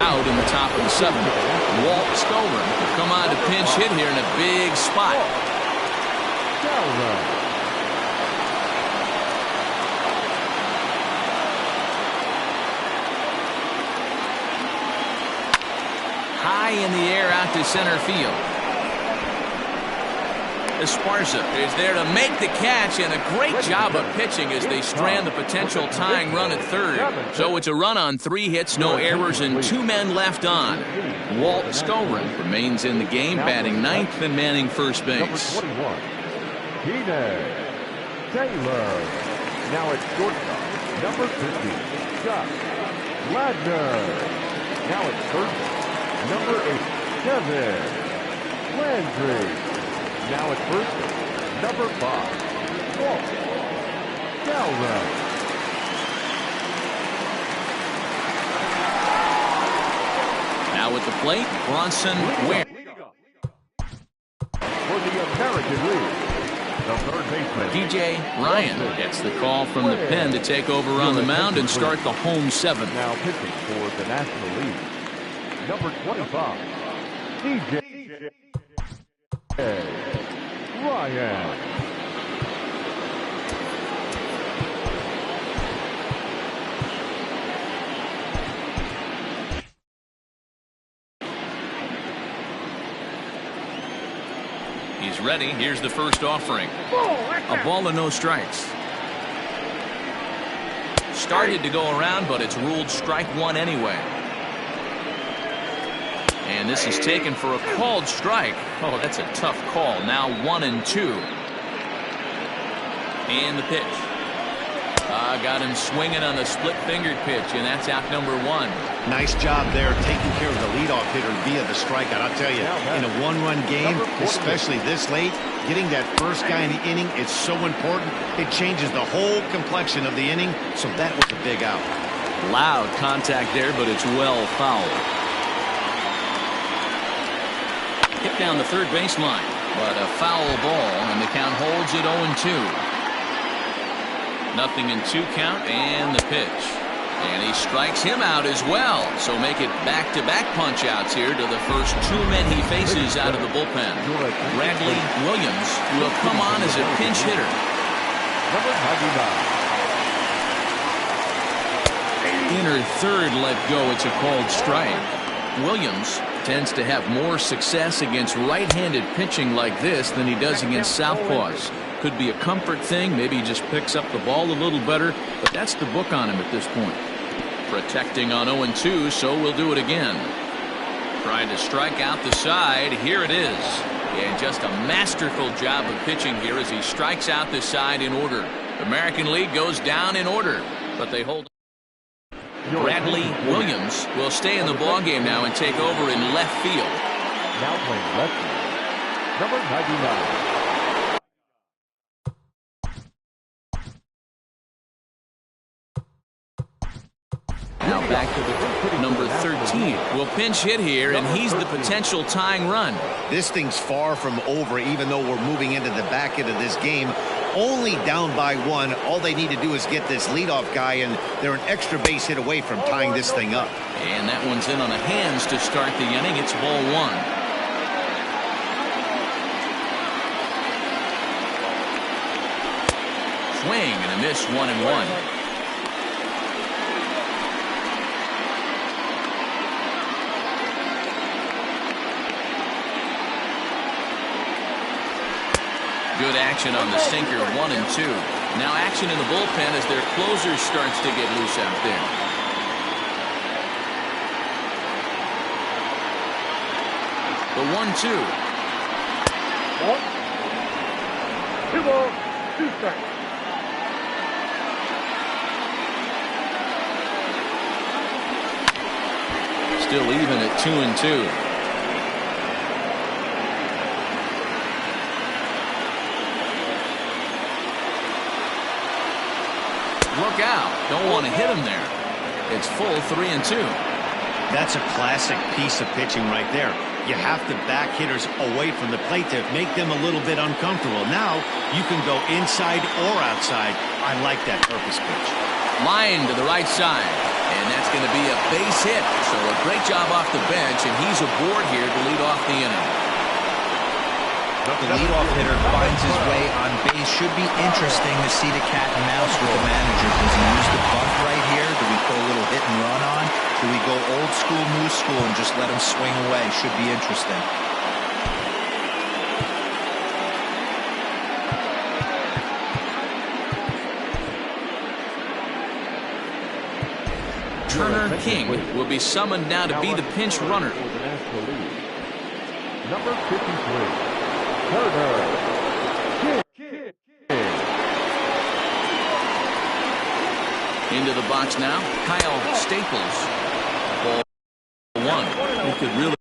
Out in the top of the 7th. Walt Scover will come on to pinch hit here in a big spot. High in the air out to center field. Esparza is there to make the catch, and a great job of pitching as they strand the potential tying run at third. So it's a run on 3 hits, no errors, and 2 men left on. Walt Scover remains in the game, batting 9th and manning first base. Taylor. Now it's shortstop, number 50, Scott Ladner. Now it's first, number 8, Kevin Landry. Now it's first, number 5, Walt Scover. Now at the plate, Bronson Ware. For the American League, the third baseman, DJ Ryan gets the call from the pen to take over on the mound and start the home 7th. Now pitching for the National League, number 25, DJ Ryan. He's ready. Here's the first offering. A ball and no strikes. Started to go around, but it's ruled strike one anyway. And this is taken for a called strike. Oh, that's a tough call. Now 1-2. And the pitch. Got him swinging on the split-fingered pitch, and that's out number one. Nice job there taking care of the leadoff hitter via the strikeout. I'll tell you, in a one-run game, especially this late, getting that first guy in the inning is so important. It changes the whole complexion of the inning, so that was a big out. Loud contact there, but it's well fouled. Hit down the third baseline, but a foul ball, and the count holds at 0-2. Nothing in 2 count, and the pitch. And he strikes him out as well. So make it back-to-back punch-outs here to the first 2 men he faces out of the bullpen. Bradley Williams will come on as a pinch hitter. Number 99. Inner third let go. It's a called strike. Williams tends to have more success against right-handed pitching like this than he does against southpaws. Could be a comfort thing. Maybe he just picks up the ball a little better, but that's the book on him at this point. Protecting on 0-2, so we'll do it again. Trying to strike out the side. Here it is. And just a masterful job of pitching here as he strikes out the side in order. The American League goes down in order, but they hold. Bradley Williams will stay in the ballgame now and take over in left field. Now playing left field. Number 99. Now back to the number 13. Will pinch hit here, and he's the potential tying run. This thing's far from over, even though we're moving into the back end of this game. Only down by 1. All they need to do is get this leadoff guy, and they're an extra base hit away from tying this thing up. And that one's in on the hands to start the inning. It's ball 1. Swing and a miss, 1-1. Good action on the sinker, 1-2. Now action in the bullpen as their closer starts to get loose out there. The 1-2. 2 balls, 2 strikes. Still even at 2-2. Look out. Don't want to hit him there. It's full 3-2. That's a classic piece of pitching right there. You have to back hitters away from the plate to make them a little bit uncomfortable. Now you can go inside or outside. I like that purpose pitch. Line to the right side. And that's going to be a base hit. So a great job off the bench, and he's aboard here to lead off the inning. The leadoff hitter finds his way on base. Should be interesting to see the cat and mouse with the manager. Does he use the bunt right here? Do we put a little hit and run on? Do we go old school, new school, and just let him swing away? Should be interesting. Turner King will be summoned now to be the pinch runner. Number 53. Turner. Into the box now, Kyle Staples. Ball 1. He could really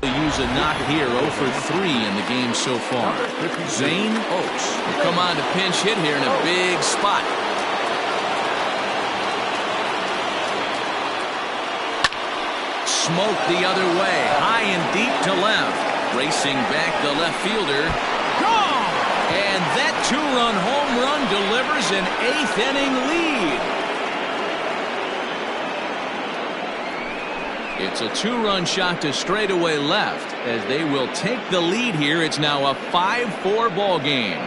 use a knock here. 0 for 3 in the game so far. Zane Oaks will come on to pinch hit here in a big spot. Smoke the other way, high and deep to left. Racing back the left fielder. Gone! And that 2-run home run delivers an 8th inning lead. It's a 2-run shot to straightaway left as they will take the lead here. It's now a 5-4 ball game.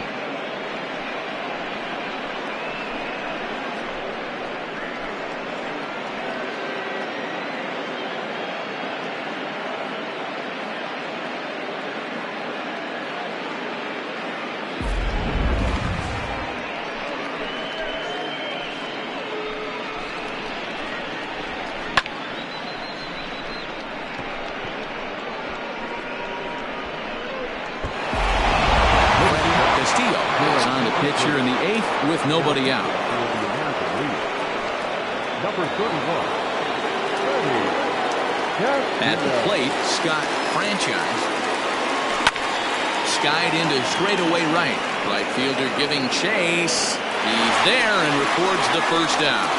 pitch here in the 8th with nobody out. Number 31. At the plate, Scott Franchise. Skied into straightaway right. Right fielder giving chase. He's there and records the first down.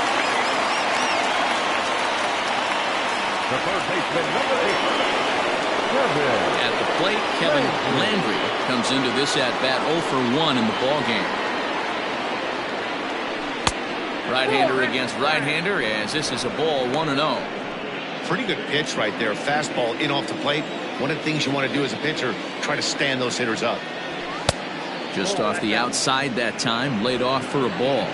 The third baseman, number 8. At the plate, Kevin Landry comes into this at-bat 0 for 1 in the ballgame. Right-hander against right-hander as this is a ball 1-0. Pretty good pitch right there. Fastball in off the plate. One of the things you want to do as a pitcher, try to stand those hitters up. Just off the outside that time, laid off for a ball.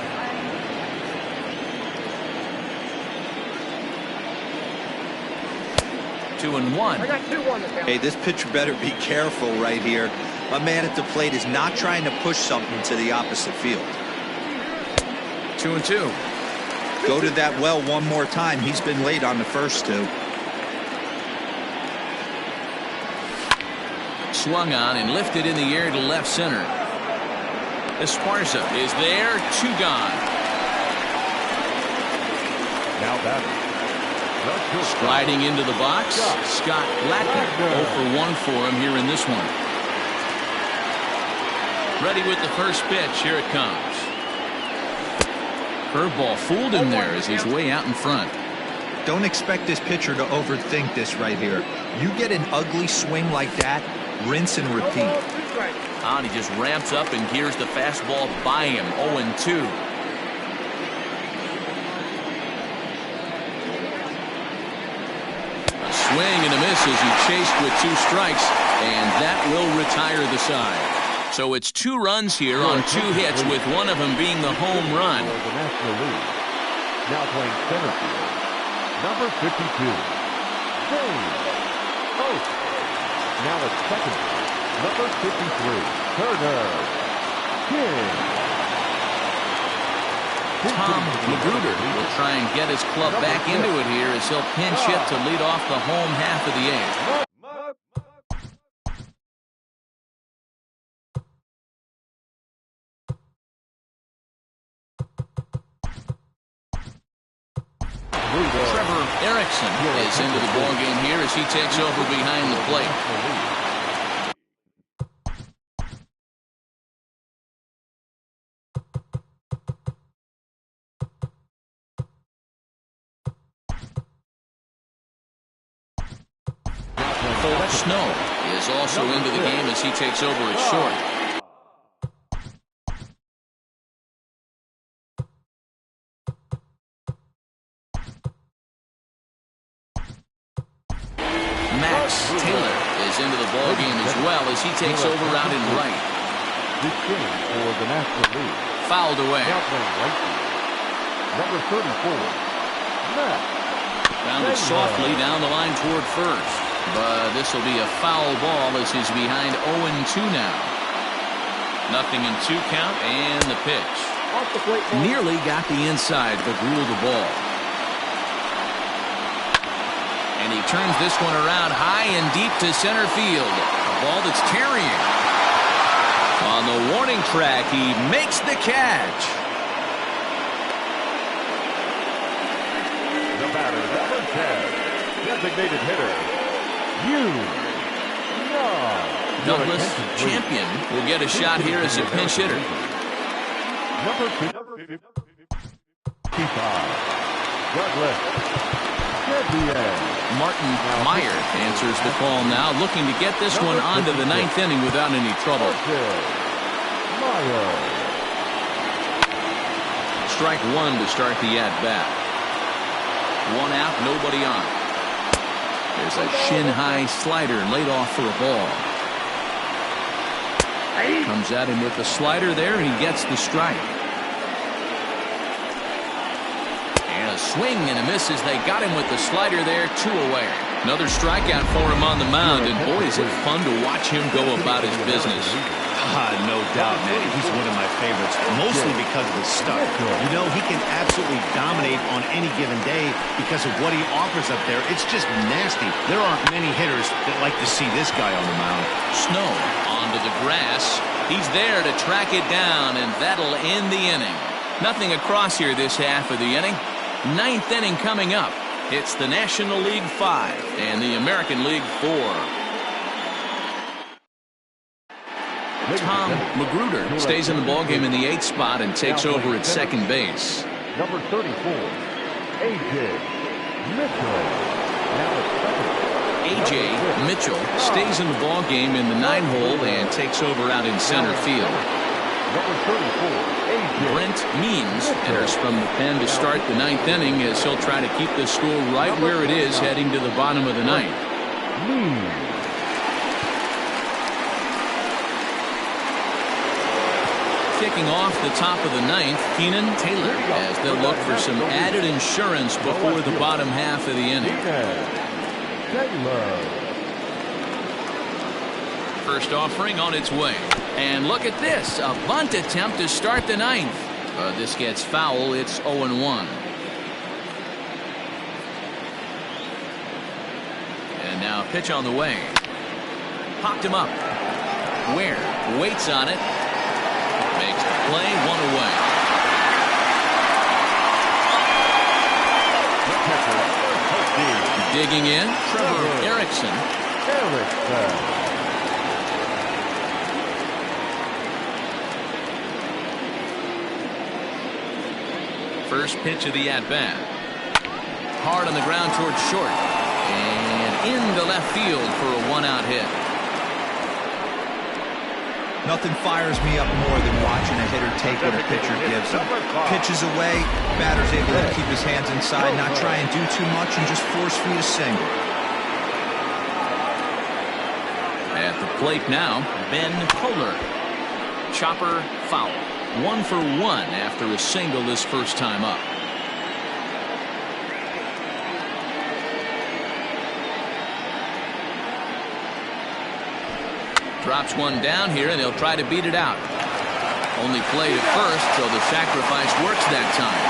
Two and one. Hey, this pitcher better be careful right here. My man at the plate is not trying to push something to the opposite field. 2 and 2. Go to that well one more time. He's been late on the first two. Swung on and lifted in the air to left center. Esparza is there. 2 gone. Now batting. Striding into the box, Scott Blackman. 0 for 1 for him here in this one. Ready with the first pitch. Here it comes. Curveball fooled him there as he's way out in front. Don't expect this pitcher to overthink this right here. You get an ugly swing like that, rinse and repeat. And he just ramps up and gears the fastball by him. 0 and 2. Swing and a miss as he chased with 2 strikes, and that will retire the side. So it's 2 runs here on 2 hits, with one of them being the home run. The National League. Now playing center field. Number 52. James Oates. Now at second. Number 53. Turner King. Tom Magruder will try and get his club back into it here as he'll pinch hit to lead off the home half of the 8th. Trevor Erickson is into the ballgame here as he takes over behind the plate. Snow is also into the game as he takes over at short. Max Taylor is into the ballgame as well as he takes over out in right. For the National League. Fouled away. Now playing right field. Number 34. Matt. Bounded softly down the line toward first. But this will be a foul ball as he's behind 0-2 now. Nothing in 2 count and the pitch. Nearly got the inside but ruled the ball. And he turns this one around high and deep to center field. A ball that's carrying. On the warning track, he makes the catch. The batter, number 10. Designated hitter. Douglas Champion will get a shot here as a pinch hitter. Number 55. Douglas Champion. Martin Meyer answers the call now, looking to get this one onto the 9th inning without any trouble. Meyer. Strike 1 to start the at-bat. 1 out, nobody on. There's a shin-high slider laid off for a ball. Comes at him with the slider there, and he gets the strike. And a swing and a miss as they got him with the slider there, 2 away. Another strikeout for him on the mound, and boy, is it fun to watch him go about his business. No doubt, man. He's one of my favorites, mostly because of his stuff. You know, he can absolutely dominate on any given day because of what he offers up there. It's just nasty. There aren't many hitters that like to see this guy on the mound. Snow onto the grass. He's there to track it down, and that'll end the inning. Nothing across here this half of the inning. Ninth inning coming up. It's the National League 5 and the American League 4. Tom Magruder stays in the ballgame in the 8th spot and takes over at second base. Number 34, A.J. Mitchell. Now at second. A.J. Mitchell stays in the ballgame in the 9-hole and takes over out in center field. Number 34, A.J. Brent Means enters from the pen to start the 9th inning as he'll try to keep the score right where it is heading to the bottom of the 9th. Means. Kicking off the top of the 9th, Keenan Taylor, as they'll look for some added insurance before the bottom half of the inning. First offering on its way. And look at this, a bunt attempt to start the 9th. This gets foul, it's 0-1. And now pitch on the way. Popped him up. Ware waits on it. Makes the play, one away. Digging in, Trevor Erickson. First pitch of the at-bat. Hard on the ground towards short. And into left field for a one-out hit. Nothing fires me up more than watching a hitter take what a pitcher gives him. Pitches away, batter's able to keep his hands inside, not try and do too much, and just force feed a single. At the plate now, Ben Kohler. Chopper foul. 1 for 1 after a single this first time up. Drops one down here, and they'll try to beat it out. Only played at first, so the sacrifice works that time.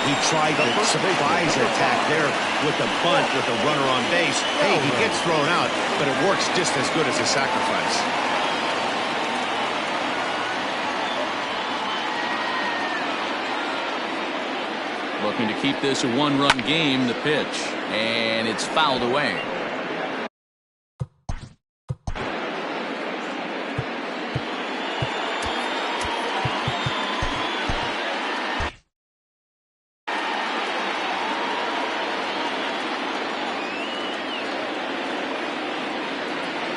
He tried the surprise attack there with the bunt with the runner on base. Hey, he gets thrown out, but it works just as good as a sacrifice. Looking to keep this a one-run game, the pitch, and it's fouled away.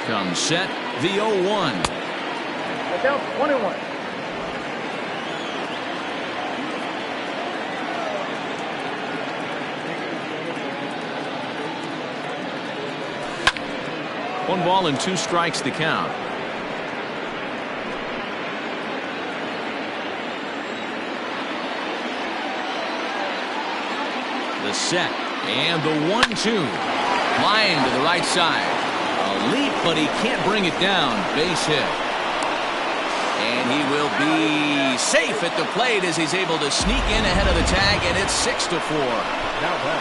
Comes set, the 0-1. Down 21. One ball and 2 strikes to count. The set and the 1-2. Line to the right side. A leap, but he can't bring it down. Base hit. And he will be safe at the plate as he's able to sneak in ahead of the tag, and it's 6-4.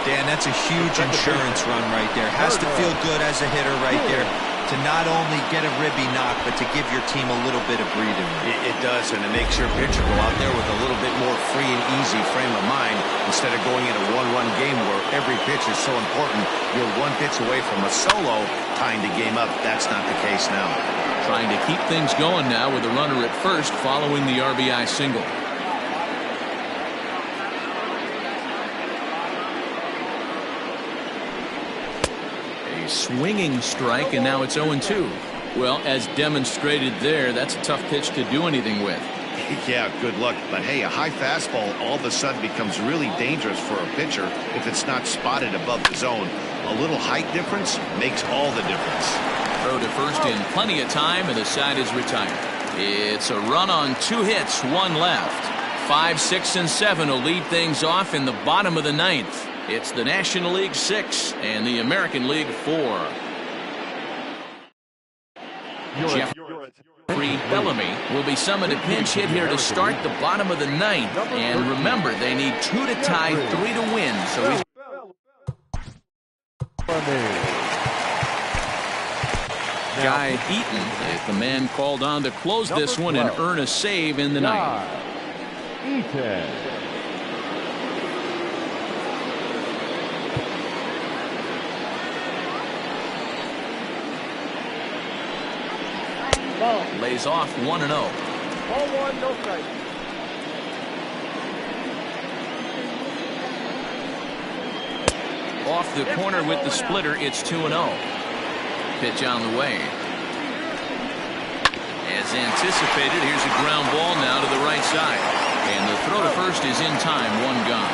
Dan, that's a huge insurance run right there. Has to feel good as a hitter right there to not only get a ribby knock, but to give your team a little bit of breathing room. It does, and it makes your pitcher go out there with a little bit more free and easy frame of mind instead of going in a one-run game where every pitch is so important. You're one pitch away from a solo tying the game up. That's not the case now. Trying to keep things going now with a runner at first following the RBI single. A swinging strike, and now it's 0-2. Well, as demonstrated there, that's a tough pitch to do anything with. Yeah, good luck. But hey, a high fastball all of a sudden becomes really dangerous for a pitcher if it's not spotted above the zone. A little height difference makes all the difference. Throw to first in plenty of time, and the side is retired. It's a run on 2 hits, 1 left. 5, 6, and 7 will lead things off in the bottom of the 9th. It's the National League 6 and the American League 4. Jeffrey Bellamy will be summoned to pinch hit here to start the bottom of the 9th. And remember, they need 2 to tie, 3 to win. So he's Guy Eaton is the man called on to close this one and earn a save in the ninth. Eaton. Ball. Lays off 1-0. Ball one, no strike. Off the corner with the splitter, it's 2-0. Pitch on the way. As anticipated, here's a ground ball now to the right side. And the throw to first is in time, one gone.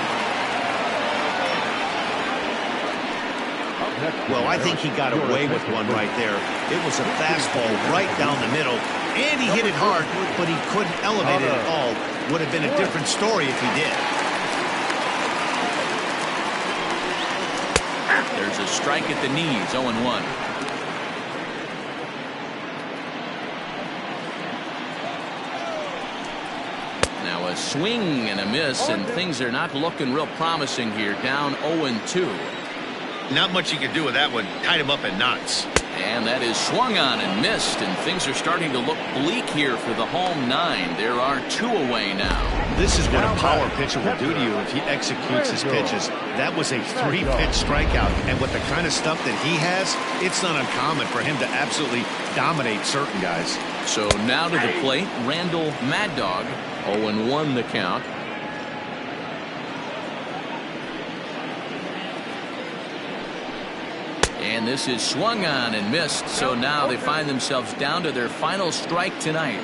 Well, I think he got away with one right there. It was a fastball right down the middle, and he hit it hard, but he couldn't elevate it at all. Would have been a different story if he did. There's a strike at the knees, 0-1. Now a swing and a miss, and things are not looking real promising here. Down 0-2. Not much you can do with that one. Tied him up in knots. And that is swung on and missed, and things are starting to look bleak here for the home nine. There are 2 away now. This is what a power pitcher will do to you if he executes his pitches. That was a 3-pitch strikeout, and with the kind of stuff that he has, it's not uncommon for him to absolutely dominate certain guys. So now to the plate, Randall Mad Dog. 0-1 the count. And this is swung on and missed, so now they find themselves down to their final strike tonight.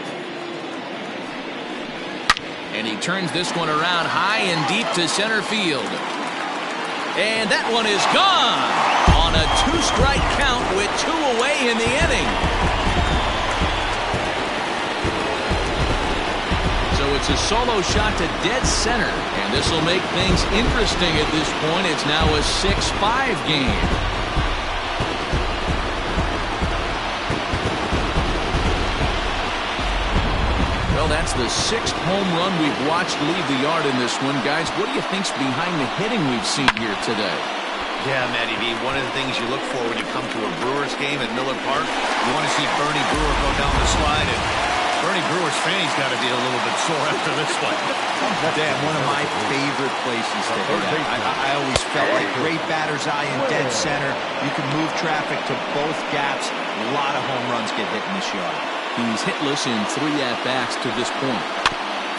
And he turns this one around high and deep to center field. And that one is gone on a 2-strike count with 2 away in the inning. So it's a solo shot to dead center, and this will make things interesting at this point. It's now a 6-5 game. Well, that's the 6th home run we've watched leave the yard in this one. Guys, what do you think's behind the hitting we've seen here today? Yeah, Matty B, one of the things you look for when you come to a Brewers game at Miller Park, you want to see Bernie Brewer go down the slide, and Bernie Brewer's fanny's got to be a little bit sore after this one. Dan, one of my favorite places to hit at. I always felt like great batter's eye in dead center. You can move traffic to both gaps. A lot of home runs get hit in this yard. He's hitless in 3 at-bats to this point.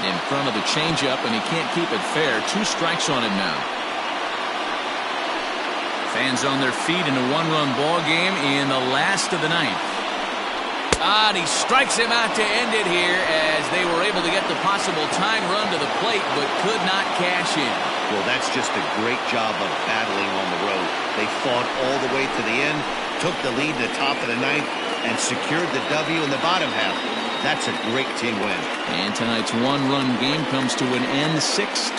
In front of the changeup, and he can't keep it fair. 2 strikes on him now. Fans on their feet in a 1-run ball game in the last of the ninth. And he strikes him out to end it here as they were able to get the possible tying run to the plate, but could not cash in. Well, that's just a great job of battling on the road. They fought all the way to the end, took the lead in the top of the ninth, and secured the W in the bottom half. That's a great team win. And tonight's 1-run game comes to an end, 6-5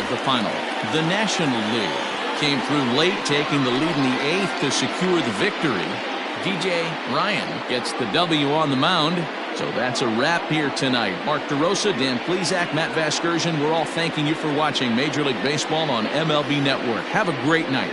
the final. The National League came through late, taking the lead in the 8th to secure the victory. DJ Ryan gets the W on the mound. So that's a wrap here tonight. Mark DeRosa, Dan Plesac, Matt Vasgersian, we're all thanking you for watching Major League Baseball on MLB Network. Have a great night.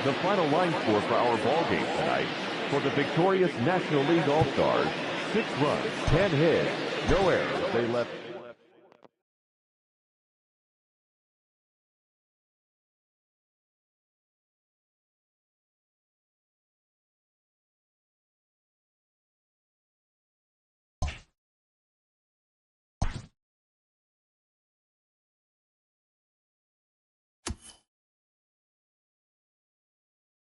The final line score for our ball game tonight: for the victorious National League All-Stars, 6 runs, 10 hits, no errors. They left